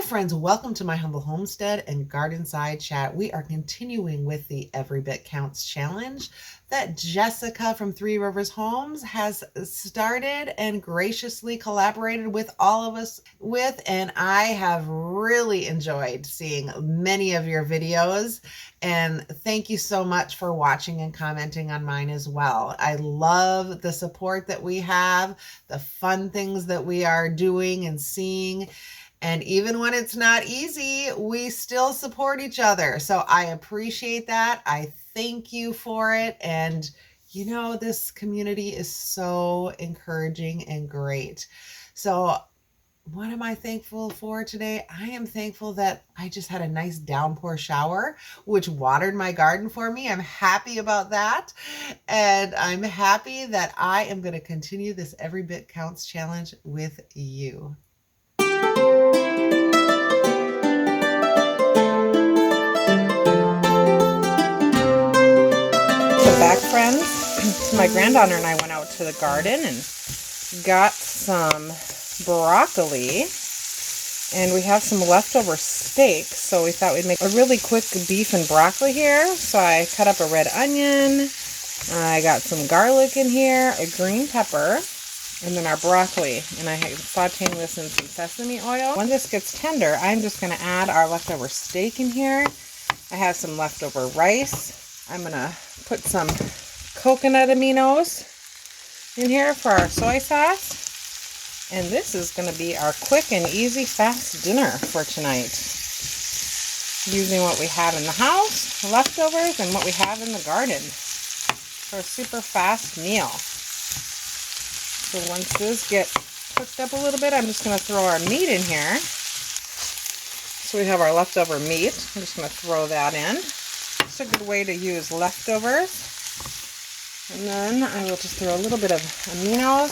Hi friends, welcome to my humble homestead and garden side chat. We are continuing with the Every Bit Counts challenge that Jessica from Three Rivers Homes has started and graciously collaborated with all of us with, and I have really enjoyed seeing many of your videos, and thank you so much for watching and commenting on mine as well. I love the support that we have, the fun things that we are doing and seeing. And even when it's not easy, we still support each other. So I appreciate that. I thank you for it. And you know, this community is so encouraging and great. So what am I thankful for today? I am thankful that I just had a nice downpour shower, which watered my garden for me. I'm happy about that. And I'm happy that I am going to continue this Every Bit Counts challenge with you. Back, friends. So my granddaughter and I went out to the garden and got some broccoli, and we have some leftover steak, so we thought we'd make a really quick beef and broccoli here. So I cut up a red onion, I got some garlic in here, a green pepper, and then our broccoli, and I have sauteing this in some sesame oil. When this gets tender, I'm just going to add our leftover steak in here. I have some leftover rice. I'm going to put some coconut aminos in here for our soy sauce. And this is going to be our quick and easy fast dinner for tonight. Using what we have in the house, leftovers, and what we have in the garden for a super fast meal. So once these get cooked up a little bit, I'm just going to throw our meat in here. So we have our leftover meat. I'm just going to throw that in. It's a good way to use leftovers. And then I will just throw a little bit of aminos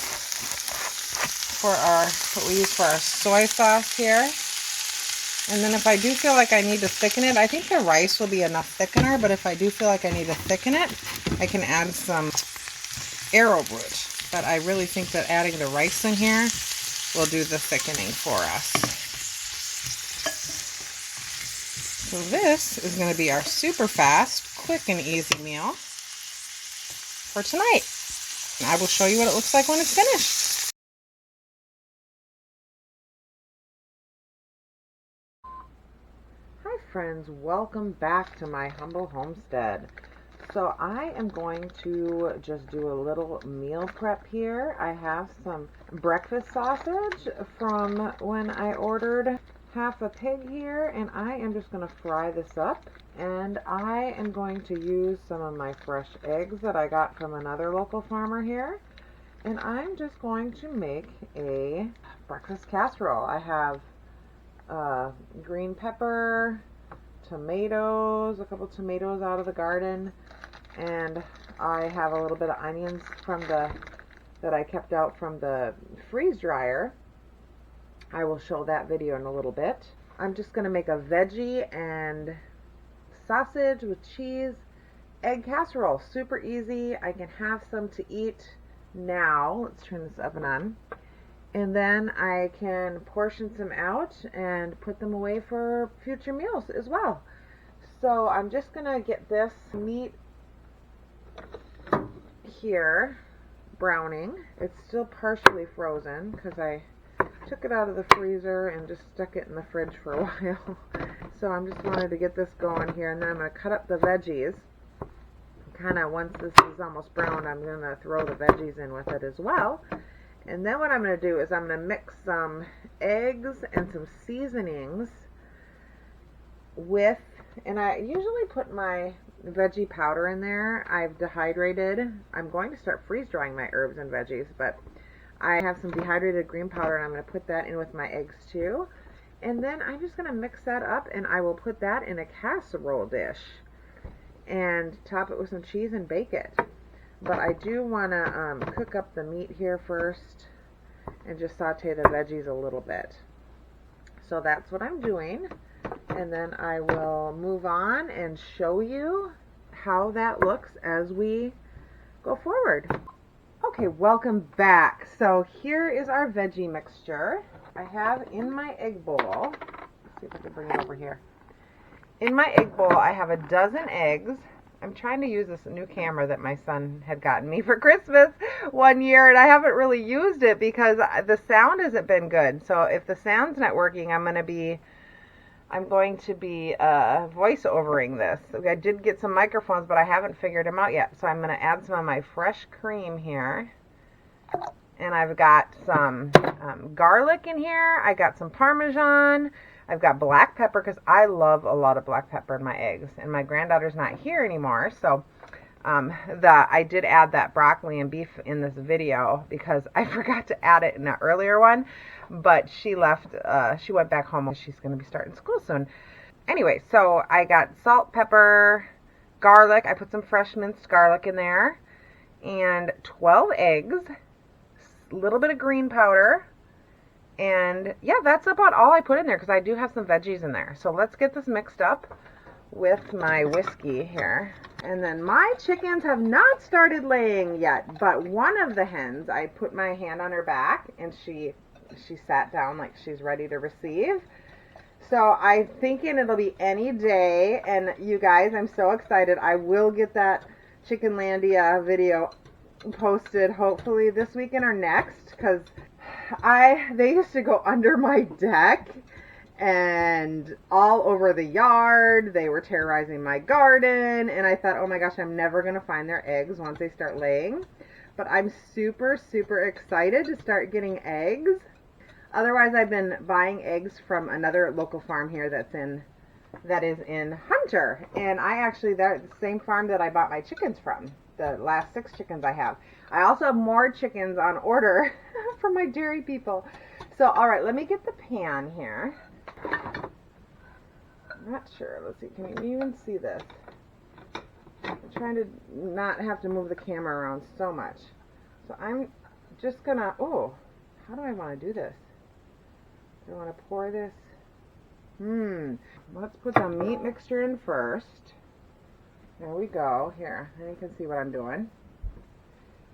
for what we use for our soy sauce here. And then if I do feel like I need to thicken it, I think the rice will be enough thickener, but if I do feel like I need to thicken it, I can add some arrowroot. But I really think that adding the rice in here will do the thickening for us. So this is going to be our super fast, quick and easy meal for tonight. And I will show you what it looks like when it's finished. Hi friends, welcome back to my humble homestead. So I am going to just do a little meal prep here. I have some breakfast sausage from when I ordered half a pig here, and I am just going to fry this up. And I am going to use some of my fresh eggs that I got from another local farmer here. And I'm just going to make a breakfast casserole. I have green pepper, tomatoes, a couple tomatoes out of the garden, and I have a little bit of onions that I kept out from the freeze dryer. I will show that video in a little bit. I'm just going to make a veggie and sausage with cheese egg casserole. Super easy. I can have some to eat now. Let's turn this oven on. And then I can portion some out and put them away for future meals as well. So I'm just going to get this meat here browning. It's still partially frozen because I took it out of the freezer and just stuck it in the fridge for a while. So I'm just wanted to get this going here, and then I'm going to cut up the veggies. Kind of once this is almost brown, I'm going to throw the veggies in with it as well. And then what I'm going to do is I'm going to mix some eggs and some seasonings with, and I usually put my veggie powder in there. I've dehydrated. I'm going to start freeze drying my herbs and veggies, but I have some dehydrated green powder, and I'm going to put that in with my eggs too. And then I'm just going to mix that up, and I will put that in a casserole dish and top it with some cheese and bake it. But I do want to cook up the meat here first and just saute the veggies a little bit. So that's what I'm doing. And then I will move on and show you how that looks as we go forward. Okay, welcome back. So here is our veggie mixture. I have in my egg bowl, See if I can bring it over here. In my egg bowl, I have a dozen eggs. I'm trying to use this new camera that my son had gotten me for Christmas one year, and I haven't really used it because the sound hasn't been good. So if the sound's not working, I'm going to be voice-overing this. I did get some microphones, but I haven't figured them out yet. So I'm going to add some of my fresh cream here. And I've got some garlic in here. I got some Parmesan. I've got black pepper because I love a lot of black pepper in my eggs. And my granddaughter's not here anymore, so I did add that broccoli and beef in this video because I forgot to add it in an earlier one. But she left, she went back home. She's going to be starting school soon. Anyway, so I got salt, pepper, garlic. I put some fresh minced garlic in there. And 12 eggs, a little bit of green powder. And yeah, that's about all I put in there because I do have some veggies in there. So let's get this mixed up with my whiskey here. And then my chickens have not started laying yet, but one of the hens, I put my hand on her back and she sat down like she's ready to receive. So I'm thinking it'll be any day. And you guys, I'm so excited. I will get that Chickenlandia video posted hopefully this weekend or next because they used to go under my deck and all over the yard. They were terrorizing my garden, and I thought, oh my gosh, I'm never going to find their eggs once they start laying. But I'm super, super excited to start getting eggs. Otherwise, I've been buying eggs from another local farm here that is in Hunter. And they're the same farm that I bought my chickens from, the last 6 chickens I have. I also have more chickens on order from my dairy people. So, all right, let me get the pan here. I'm not sure. Let's see. Can you even see this? I'm trying to not have to move the camera around so much. So I'm just going to, how do I want to do this? Do I want to pour this? Let's put the meat mixture in first. There we go. Here, now you can see what I'm doing.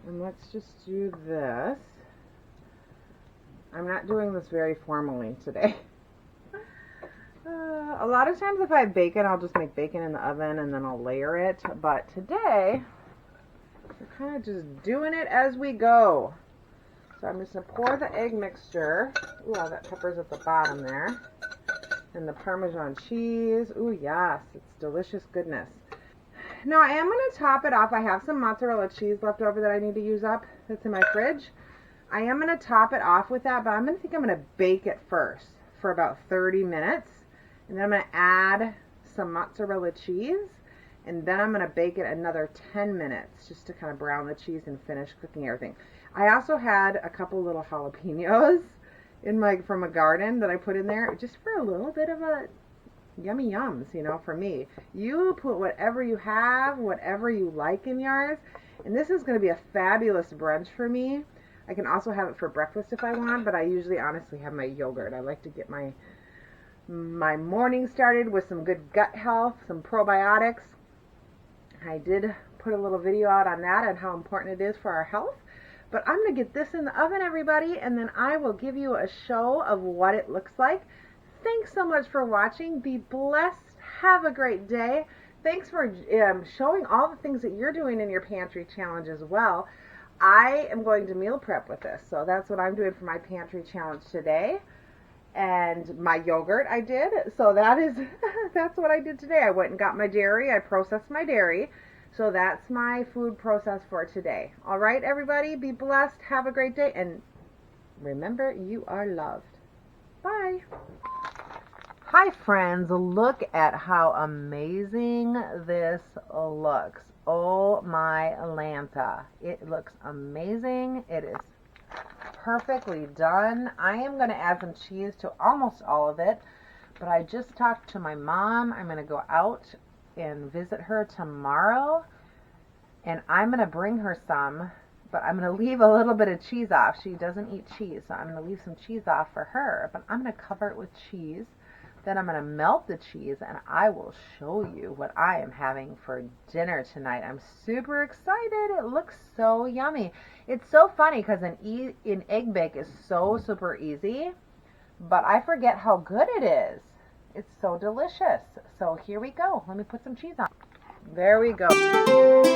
And let's just do this. I'm not doing this very formally today. A lot of times if I have bacon, I'll just make bacon in the oven and then I'll layer it. But today, we're kind of just doing it as we go. So I'm just going to pour the egg mixture. Ooh, all that pepper's at the bottom there. And the Parmesan cheese. Ooh, yes, it's delicious goodness. Now, I am going to top it off. I have some mozzarella cheese left over that I need to use up. That's in my fridge. I am going to top it off with that, but I'm going to bake it first for about 30 minutes. And then I'm going to add some mozzarella cheese. And then I'm going to bake it another 10 minutes just to kind of brown the cheese and finish cooking everything. I also had a couple little jalapenos from a garden that I put in there just for a little bit of a yummy yums, for me. You put whatever you have, whatever you like in yours. And this is going to be a fabulous brunch for me. I can also have it for breakfast if I want, but I usually honestly have my yogurt. I like to get my morning started with some good gut health, some probiotics. I did put a little video out on that and how important it is for our health. But I'm going to get this in the oven, everybody, and then I will give you a show of what it looks like. Thanks so much for watching. Be blessed. Have a great day. Thanks for showing all the things that you're doing in your pantry challenge as well. I am going to meal prep with this, so that's what I'm doing for my pantry challenge today. And my yogurt I did, so that's what I did today. I went and got my dairy. I processed my dairy. So that's my food process for today. All right, everybody, be blessed. Have a great day. And remember, you are loved. Bye. Hi, friends. Look at how amazing this looks. Oh, my Lanta. It looks amazing. It is perfectly done. I am going to add some cheese to almost all of it. But I just talked to my mom. I'm going to go out and visit her tomorrow, and I'm going to bring her some, but I'm going to leave a little bit of cheese off. She doesn't eat cheese, so I'm going to leave some cheese off for her, but I'm going to cover it with cheese. Then I'm going to melt the cheese, and I will show you what I am having for dinner tonight. I'm super excited. It looks so yummy. It's so funny because an egg bake is so super easy, but I forget how good it is. It's so delicious. So here we go. Let me put some cheese on. There we go.